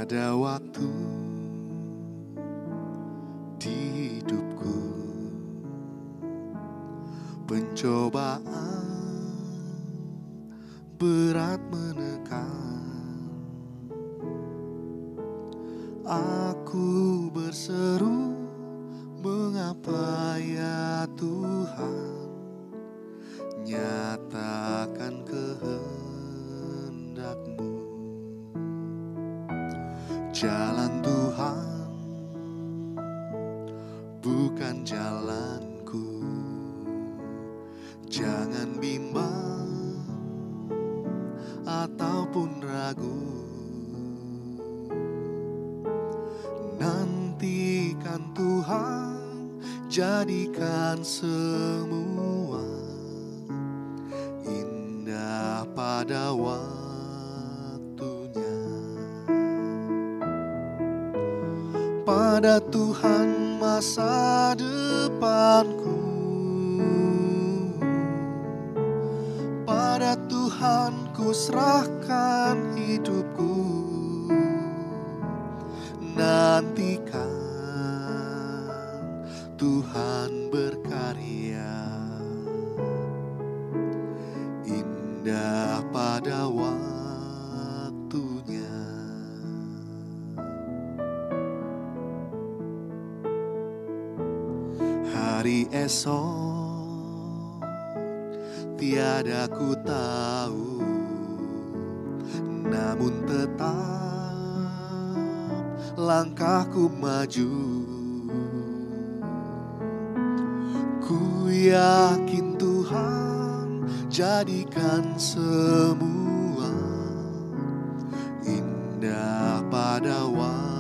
Ada waktu di hidupku, pencobaan berat menekan. Aku berseru, mengapa ya Tuhan, nyatakan kehendak-Mu. Jalan Tuhan bukan jalanku, jangan bimbang ataupun ragu. Nantikan Tuhan, jadikan semua indah pada waktunya. Pada Tuhan masa depanku, pada Tuhan ku serahkan hidupku. Nantikan Tuhan berkarya, indah pada waktunya. Hari esok tiada ku tahu, namun tetap langkahku maju. Ku yakin Tuhan jadikan semua indah pada waktunya.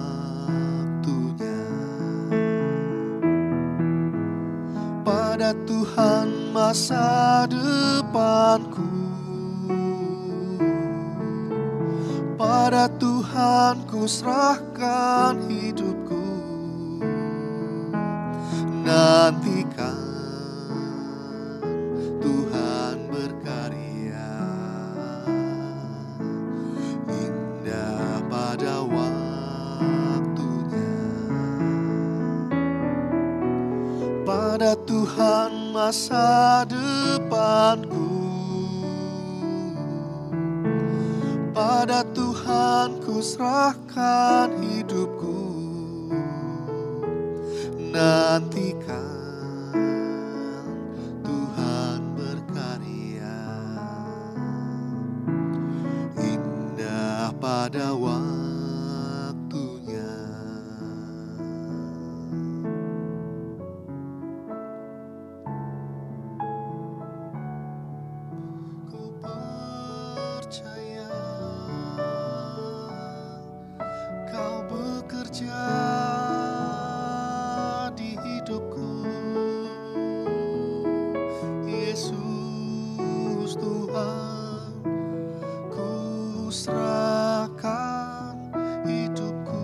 Pada Tuhan masa depanku, pada Tuhan ku serahkan hidupku. Nantikan Tuhan berkarya, indah pada waktunya. Pada Tuhan masa depanku, pada Tuhan ku serahkan hidupku. Nantikan Tuhan berkarya, indah pada waktunya. Ku percaya Kau bekerja di hidupku, Yesus Tuhan, ku serahkan hidupku.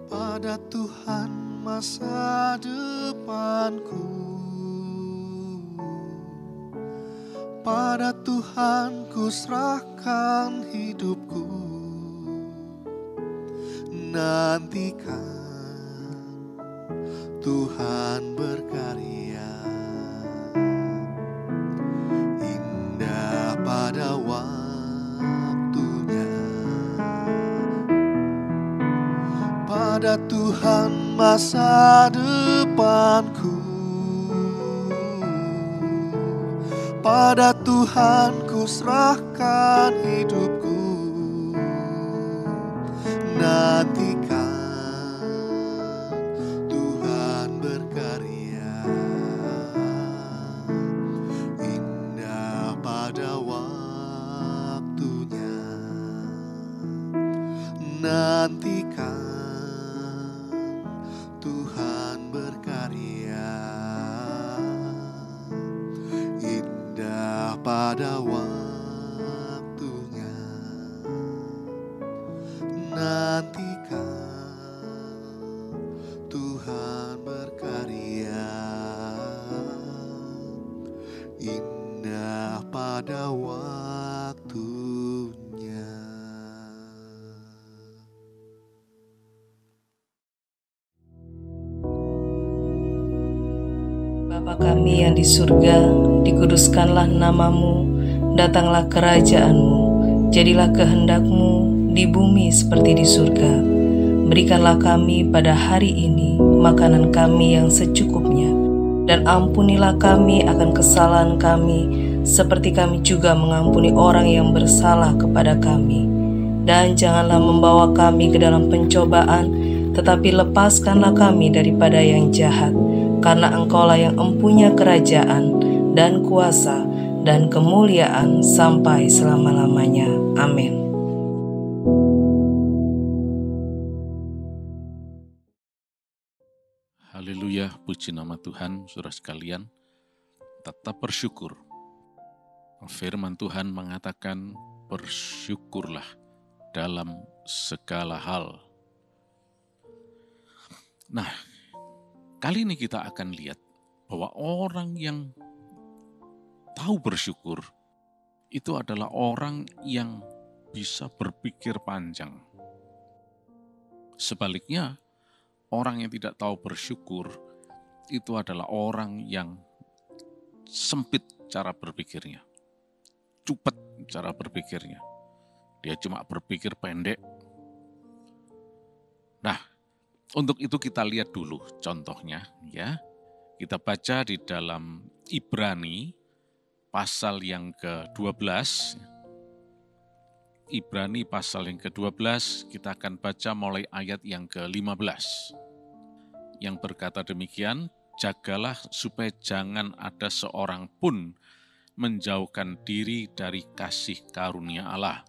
Pada Tuhan masa depanku, pada Tuhan ku serahkan hidupku. Nantikan Tuhan berkarya, indah pada waktunya. Pada Tuhan masa depanku, pada Tuhan ku serahkan hidupku. Nantikan Tuhan berkarya, indah. pada waktunya. pada waktunya. Nantikan Tuhan berkarya, indah pada waktunya. Bapa kami yang di surga, dikuduskanlah namamu, datanglah kerajaan-mu, jadilah kehendak-mu di bumi seperti di surga. Berikanlah kami pada hari ini makanan kami yang secukupnya, dan ampunilah kami akan kesalahan kami, seperti kami juga mengampuni orang yang bersalah kepada kami. Dan janganlah membawa kami ke dalam pencobaan, tetapi lepaskanlah kami daripada yang jahat. Karena Engkaulah yang empunya kerajaan dan kuasa dan kemuliaan sampai selama-lamanya. Amin. Haleluya, puji nama Tuhan, saudara sekalian. Tetap bersyukur. Firman Tuhan mengatakan, bersyukurlah dalam segala hal. Nah, kali ini kita akan lihat bahwa orang yang tahu bersyukur itu adalah orang yang bisa berpikir panjang. Sebaliknya, orang yang tidak tahu bersyukur itu adalah orang yang sempit cara berpikirnya, cepat cara berpikirnya. Dia cuma berpikir pendek. Nah, untuk itu kita lihat dulu contohnya ya. Kita baca di dalam Ibrani pasal yang ke-12. Ibrani pasal yang ke-12, kita akan baca mulai ayat yang ke-15. Yang berkata demikian, jagalah supaya jangan ada seorang pun menjauhkan diri dari kasih karunia Allah,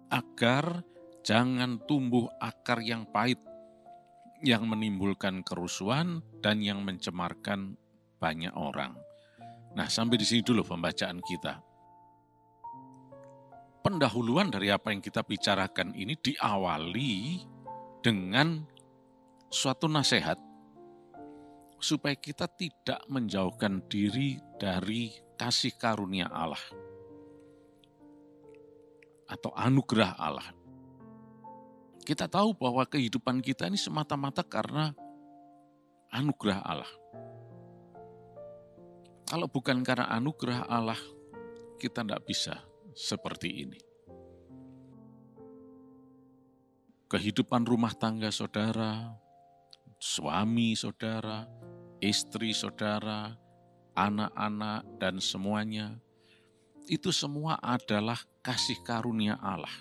agar jangan tumbuh akar yang pahit, yang menimbulkan kerusuhan dan yang mencemarkan banyak orang. Nah, sampai di sini dulu pembacaan kita. Pendahuluan dari apa yang kita bicarakan ini diawali dengan suatu nasihat supaya kita tidak menjauhkan diri dari kasih karunia Allah atau anugerah Allah. Kita tahu bahwa kehidupan kita ini semata-mata karena anugerah Allah. Kalau bukan karena anugerah Allah, kita tidak bisa seperti ini. Kehidupan rumah tangga saudara, suami saudara, istri saudara, anak-anak dan semuanya, itu semua adalah kasih karunia Allah,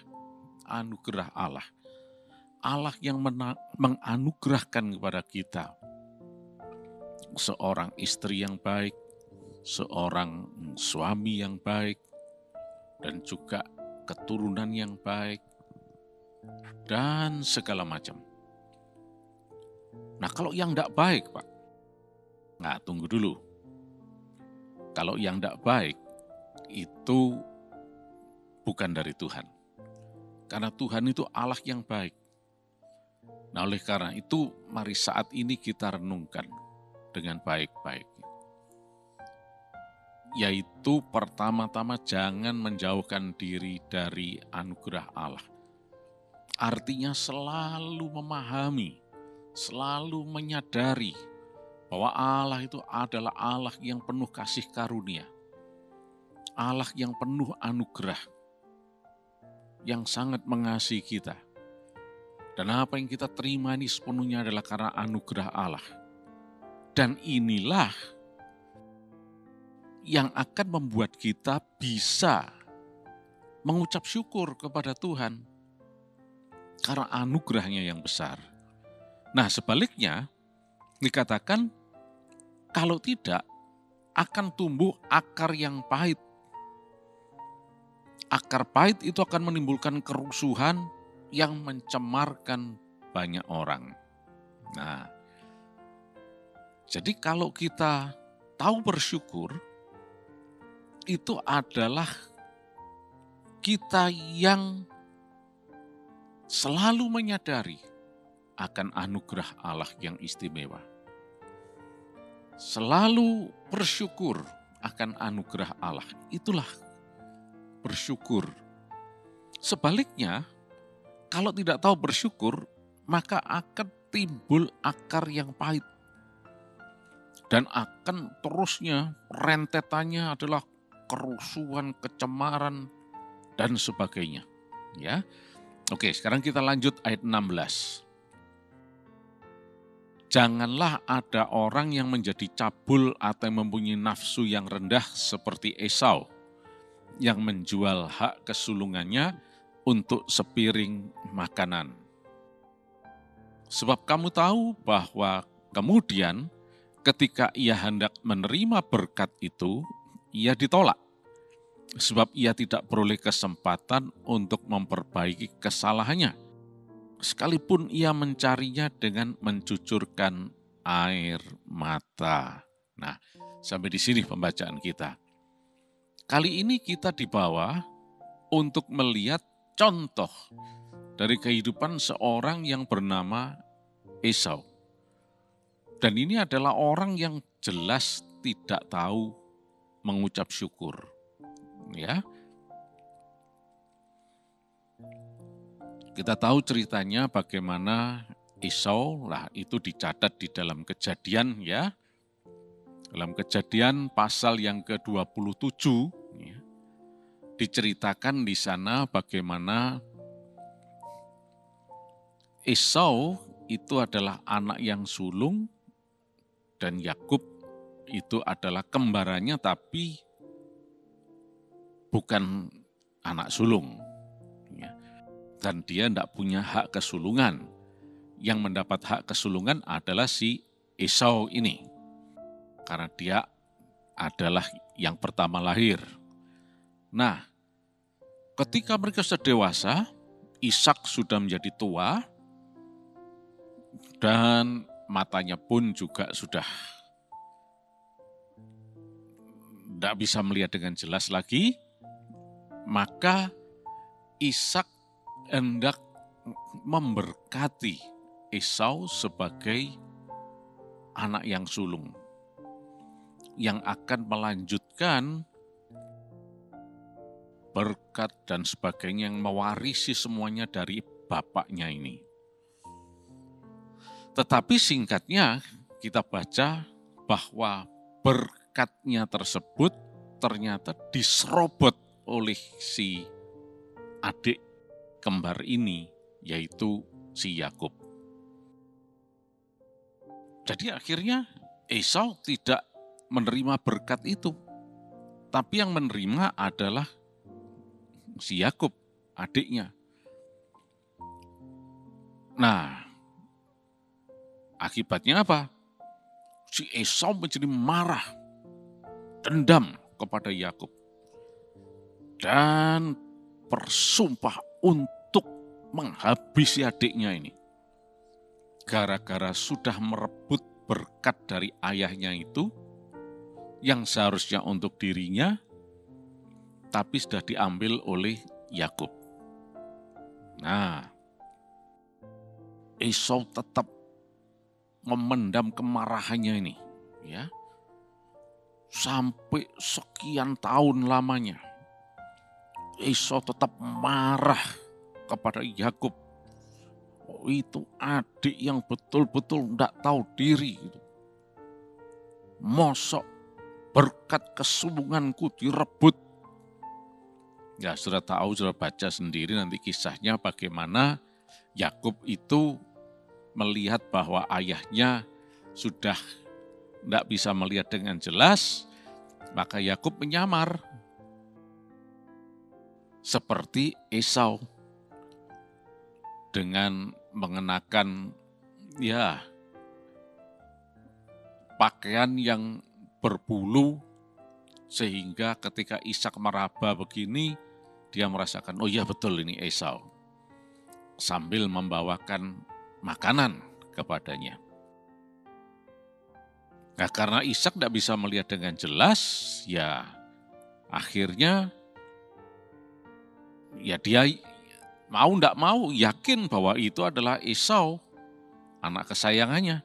anugerah Allah. Allah yang menganugerahkan kepada kita seorang istri yang baik, seorang suami yang baik, dan juga keturunan yang baik, dan segala macam. Nah, kalau yang tidak baik, Pak, tunggu dulu. Kalau yang tidak baik, itu bukan dari Tuhan. Karena Tuhan itu Allah yang baik. Nah, oleh karena itu, mari saat ini kita renungkan dengan baik-baik. Yaitu pertama-tama jangan menjauhkan diri dari anugerah Allah. Artinya selalu memahami, selalu menyadari bahwa Allah itu adalah Allah yang penuh kasih karunia. Allah yang penuh anugerah, yang sangat mengasihi kita. Dan apa yang kita terima ini sepenuhnya adalah karena anugerah Allah. Dan inilah yang akan membuat kita bisa mengucap syukur kepada Tuhan karena anugerahnya yang besar. Nah, sebaliknya dikatakan kalau tidak akan tumbuh akar yang pahit. Akar pahit itu akan menimbulkan kerusuhan yang mencemarkan banyak orang. Nah, jadi kalau kita tahu bersyukur, itu adalah kita yang selalu menyadari akan anugerah Allah yang istimewa. Selalu bersyukur akan anugerah Allah. Itulah bersyukur. Sebaliknya, kalau tidak tahu bersyukur, maka akan timbul akar yang pahit. Dan akan terusnya rentetannya adalah kerusuhan, kecemaran, dan sebagainya. Ya. Oke, sekarang kita lanjut ayat 16. Janganlah ada orang yang menjadi cabul atau mempunyai nafsu yang rendah seperti Esau, yang menjual hak kesulungannya untuk sepiring makanan. Sebab kamu tahu bahwa kemudian ketika ia hendak menerima berkat itu, ia ditolak. Sebab ia tidak beroleh kesempatan untuk memperbaiki kesalahannya. Sekalipun ia mencarinya dengan mencucurkan air mata. Nah, sampai di sini pembacaan kita. Kali ini kita dibawa untuk melihat contoh dari kehidupan seorang yang bernama Esau. Dan ini adalah orang yang jelas tidak tahu mengucap syukur. Ya. Kita tahu ceritanya bagaimana Esau, itu dicatat di dalam Kejadian ya. Dalam Kejadian pasal yang ke-27 ya, diceritakan di sana bagaimana Esau itu adalah anak yang sulung dan Yakub itu adalah kembarannya tapi bukan anak sulung. Ya. Dan dia tidak punya hak kesulungan. Yang mendapat hak kesulungan adalah si Esau ini. Karena dia adalah yang pertama lahir. Nah, ketika mereka sudah dewasa, Ishak sudah menjadi tua, dan matanya pun juga sudah tidak bisa melihat dengan jelas lagi, maka Ishak hendak memberkati Esau sebagai anak yang sulung, yang akan melanjutkan berkat dan sebagainya, yang mewarisi semuanya dari bapaknya ini. Tetapi singkatnya kita baca bahwa berkatnya tersebut ternyata diserobot oleh si adik kembar ini, yaitu si Yakub. Jadi akhirnya Esau tidak menerima berkat itu, tapi yang menerima adalah si Yakub, adiknya. Nah, akibatnya apa? Si Esau menjadi marah, dendam kepada Yakub, dan bersumpah untuk menghabisi adiknya ini. Gara-gara sudah merebut berkat dari ayahnya itu, yang seharusnya untuk dirinya, tapi sudah diambil oleh Yakub. Nah, Esau tetap memendam kemarahannya ini, ya, sampai sekian tahun lamanya. Esau tetap marah kepada Yakub. Oh, itu adik yang betul-betul tidak tahu diri. Mosok berkat kesulunganku direbut. Ya, sudah tahu, sudah baca sendiri nanti kisahnya bagaimana Yakub itu melihat bahwa ayahnya sudah tidak bisa melihat dengan jelas, maka Yakub menyamar seperti Esau dengan mengenakan pakaian yang berbulu, sehingga ketika Ishak meraba begini, dia merasakan, oh iya betul ini Esau, sambil membawakan makanan kepadanya. Nah, karena Ishak tidak bisa melihat dengan jelas, ya Akhirnya ya dia mau tidak mau yakin bahwa itu adalah Esau, anak kesayangannya.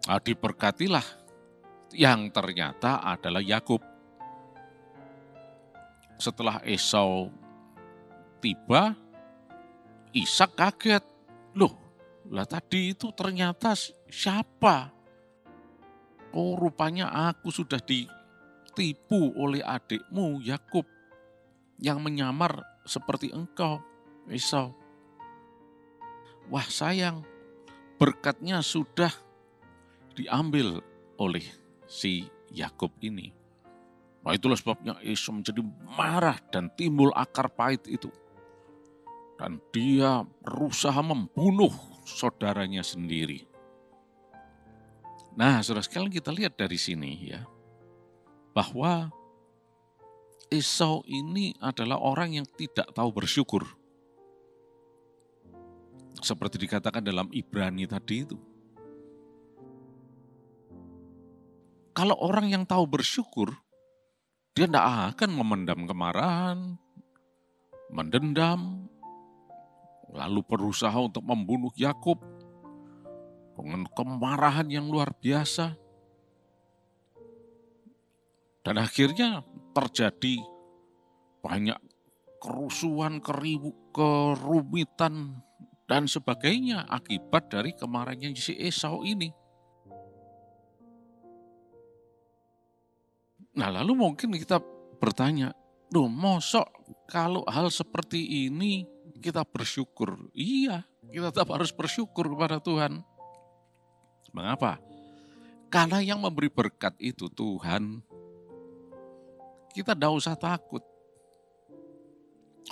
Nah, diberkatilah yang ternyata adalah Yakub. Setelah Esau tiba, Ishak kaget. Loh, lah tadi itu ternyata siapa? Oh, rupanya aku sudah ditipu oleh adikmu Yakub yang menyamar seperti engkau, Esau. Wah, sayang, berkatnya sudah diambil oleh si Yakub ini. Nah, itulah sebabnya Esau menjadi marah dan timbul akar pahit itu. Dan dia berusaha membunuh saudaranya sendiri. Nah, saudara sekalian, kita lihat dari sini ya, bahwa Esau ini adalah orang yang tidak tahu bersyukur. Seperti dikatakan dalam Ibrani tadi itu. Kalau orang yang tahu bersyukur, dia tidak akan memendam kemarahan, mendendam, lalu berusaha untuk membunuh Yakub dengan kemarahan yang luar biasa. Dan akhirnya terjadi banyak kerusuhan, kerumitan, dan sebagainya akibat dari kemarahannya si Esau ini. Nah, lalu mungkin kita bertanya, loh mosok kalau hal seperti ini kita bersyukur? Iya, kita tetap harus bersyukur kepada Tuhan. Mengapa? Karena yang memberi berkat itu Tuhan. Kita tidak usah takut.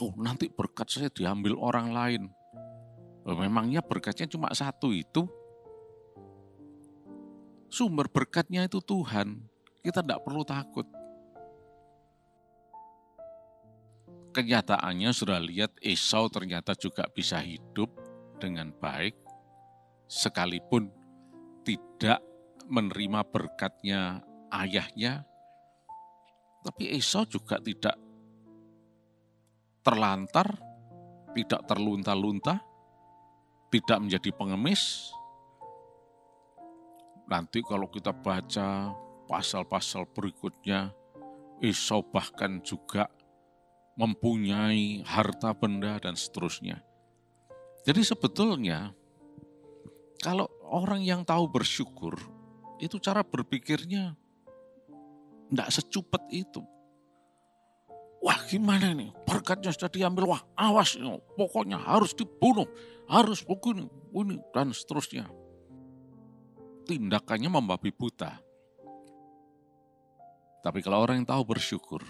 Oh, nanti berkat saya diambil orang lain. Memangnya berkatnya cuma satu itu? Sumber berkatnya itu Tuhan. Kita tidak perlu takut. Kenyataannya sudah lihat Esau ternyata juga bisa hidup dengan baik, sekalipun tidak menerima berkatnya ayahnya. Tapi Esau juga tidak terlantar, tidak terlunta-lunta, tidak menjadi pengemis. Nanti kalau kita baca pasal-pasal berikutnya, Esau bahkan juga mempunyai harta benda dan seterusnya. Jadi sebetulnya kalau orang yang tahu bersyukur, itu cara berpikirnya tidak secupet itu. Wah, gimana nih, berkatnya sudah diambil, wah awas, pokoknya harus dibunuh, harus begini, dan seterusnya. Tindakannya membabi buta. Tapi kalau orang yang tahu bersyukur,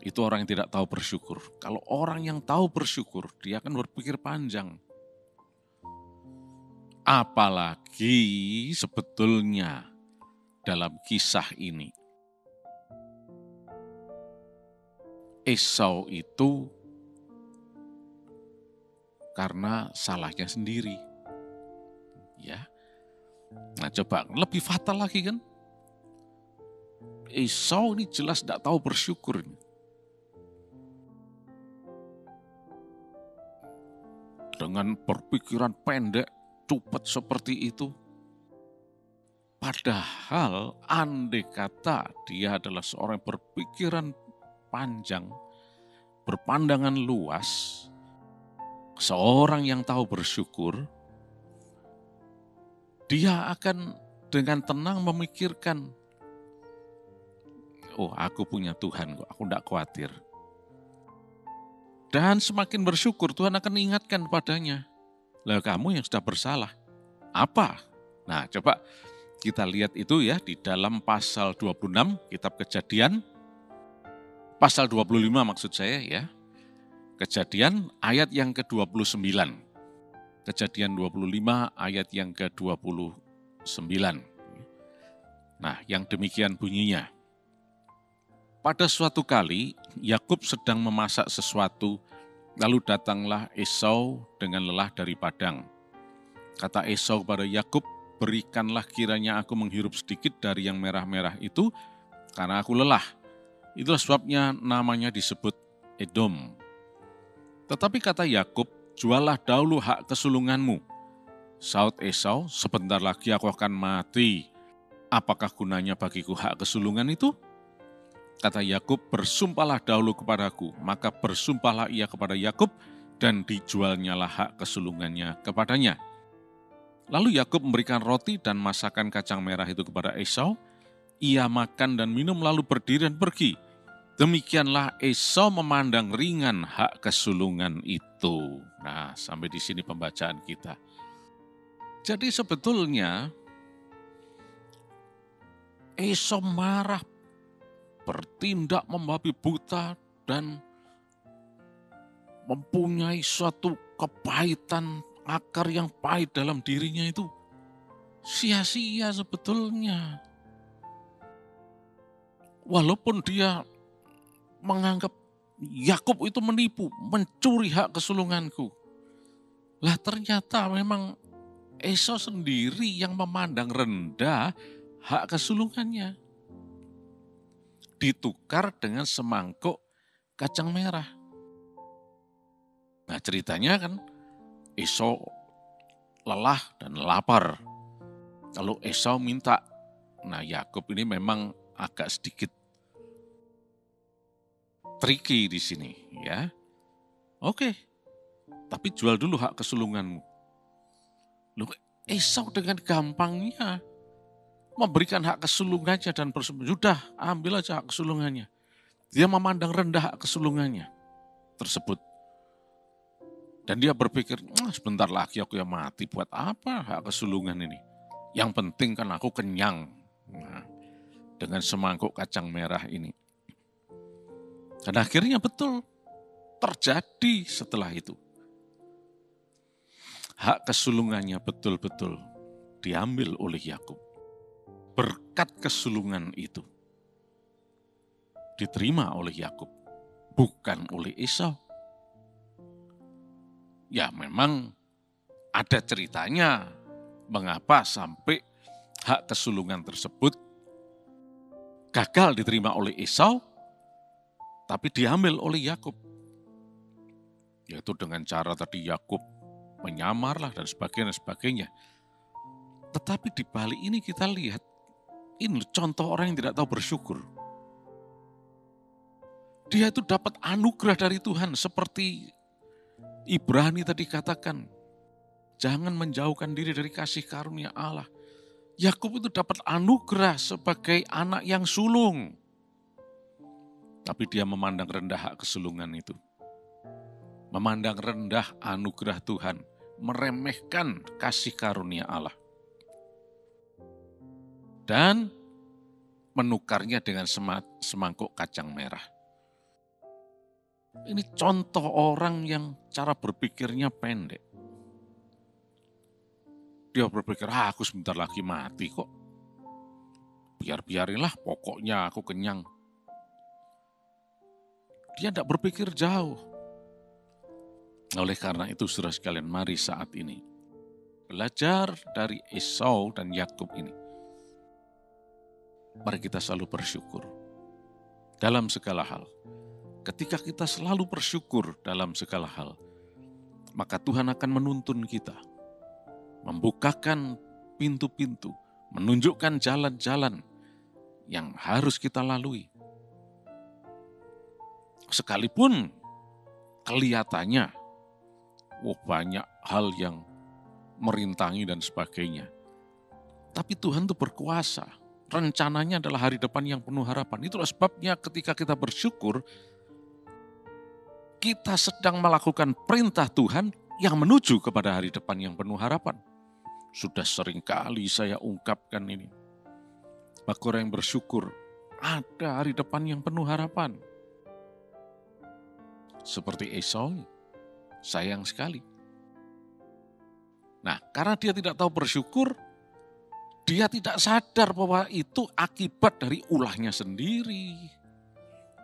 itu orang yang tidak tahu bersyukur. Kalau orang yang tahu bersyukur, dia akan berpikir panjang. Apalagi sebetulnya dalam kisah ini, Esau itu karena salahnya sendiri. Ya. Nah, coba lebih fatal lagi kan? Esau ini jelas tidak tahu bersyukur. Dengan berpikiran pendek, cepat seperti itu. Padahal andai kata dia adalah seorang yang berpikiran panjang, berpandangan luas, seorang yang tahu bersyukur, dia akan dengan tenang memikirkan, oh aku punya Tuhan kok, aku tidak khawatir. Dan semakin bersyukur Tuhan akan ingatkan padanya, lah kamu yang sudah bersalah. Apa? Nah coba kita lihat itu ya di dalam pasal 26 kitab Kejadian, pasal 25 maksud saya ya. Kejadian ayat yang ke-29. Kejadian 25 ayat yang ke-29. Nah, yang demikian bunyinya. Pada suatu kali, Yakub sedang memasak sesuatu, lalu datanglah Esau dengan lelah dari padang. Kata Esau kepada Yakub, berikanlah kiranya aku menghirup sedikit dari yang merah-merah itu, karena aku lelah. Itulah sebabnya namanya disebut Edom. Tetapi kata Yakub, jualah dahulu hak kesulunganmu. Saud Esau, sebentar lagi aku akan mati. Apakah gunanya bagiku hak kesulungan itu? Kata Yakub, bersumpahlah dahulu kepadaku. Maka bersumpahlah ia kepada Yakub, dan dijualnyalah hak kesulungannya kepadanya. Lalu Yakub memberikan roti dan masakan kacang merah itu kepada Esau. Ia makan dan minum lalu berdiri dan pergi. Demikianlah Esau memandang ringan hak kesulungan itu. Nah, sampai di sini pembacaan kita. Jadi sebetulnya Esau marah, bertindak membabi buta, dan mempunyai suatu kepahitan, akar yang pahit dalam dirinya itu. Sia-sia sebetulnya. Walaupun dia menganggap Yakub itu menipu, mencuri hak kesulunganku. Lah ternyata memang Esau sendiri yang memandang rendah hak kesulungannya. Ditukar dengan semangkuk kacang merah. Nah ceritanya kan Esau lelah dan lapar. Lalu Esau minta, nah Yakub ini memang agak sedikit tricky di sini, ya. Oke, tapi jual dulu hak kesulunganmu. Loh, Esau dengan gampangnya memberikan hak kesulungannya dan sudah ambil aja hak kesulungannya. Dia memandang rendah hak kesulungannya tersebut. Dan dia berpikir, sebentar lagi aku yang mati, buat apa hak kesulungan ini? Yang penting kan aku kenyang. Nah, dengan semangkuk kacang merah ini. Dan akhirnya betul terjadi setelah itu. Hak kesulungannya betul-betul diambil oleh Yakub. Berkat kesulungan itu diterima oleh Yakub, bukan oleh Esau. Ya memang ada ceritanya mengapa sampai hak kesulungan tersebut gagal diterima oleh Esau, tapi diambil oleh Yakub. Yaitu dengan cara tadi Yakub menyamarlah dan sebagainya. Tetapi di balik ini kita lihat, ini contoh orang yang tidak tahu bersyukur. Dia itu dapat anugerah dari Tuhan seperti Ibrani tadi katakan, jangan menjauhkan diri dari kasih karunia Allah. Yakub itu dapat anugerah sebagai anak yang sulung. Tapi dia memandang rendah hak kesulungan itu. Memandang rendah anugerah Tuhan. Meremehkan kasih karunia Allah. Dan menukarnya dengan semangkuk kacang merah. Ini contoh orang yang cara berpikirnya pendek. Dia berpikir, aku sebentar lagi mati kok. Biar-biarinlah, pokoknya aku kenyang. Dia tidak berpikir jauh. Oleh karena itu, saudara sekalian, mari saat ini belajar dari Esau dan Yakub ini. Mari kita selalu bersyukur dalam segala hal. Ketika kita selalu bersyukur dalam segala hal, maka Tuhan akan menuntun kita, membukakan pintu-pintu, menunjukkan jalan-jalan yang harus kita lalui. Sekalipun kelihatannya banyak hal yang merintangi dan sebagainya. Tapi Tuhan itu berkuasa. Rencananya adalah hari depan yang penuh harapan. Itulah sebabnya ketika kita bersyukur, kita sedang melakukan perintah Tuhan yang menuju kepada hari depan yang penuh harapan. Sudah sering kali saya ungkapkan ini. Bagi orang yang bersyukur, ada hari depan yang penuh harapan. Seperti Esau, sayang sekali. Nah, karena dia tidak tahu bersyukur, dia tidak sadar bahwa itu akibat dari ulahnya sendiri.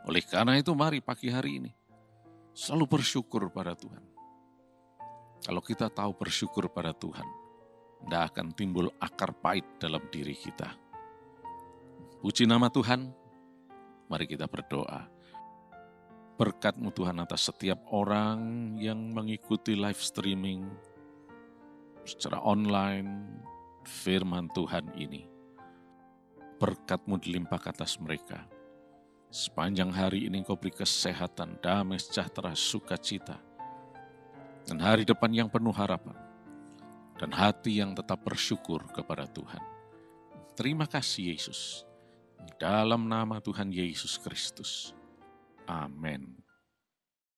Oleh karena itu, mari pagi hari ini selalu bersyukur pada Tuhan. Kalau kita tahu bersyukur pada Tuhan, tidak akan timbul akar pahit dalam diri kita. Puji nama Tuhan, Mari kita berdoa. Berkat-Mu Tuhan atas setiap orang yang mengikuti live streaming secara online firman Tuhan ini. Berkat-Mu dilimpahkan atas mereka. Sepanjang hari ini Engkau beri kesehatan, damai, sejahtera, sukacita. Dan hari depan yang penuh harapan. Dan hati yang tetap bersyukur kepada Tuhan. Terima kasih Yesus. Dalam nama Tuhan Yesus Kristus. Amin.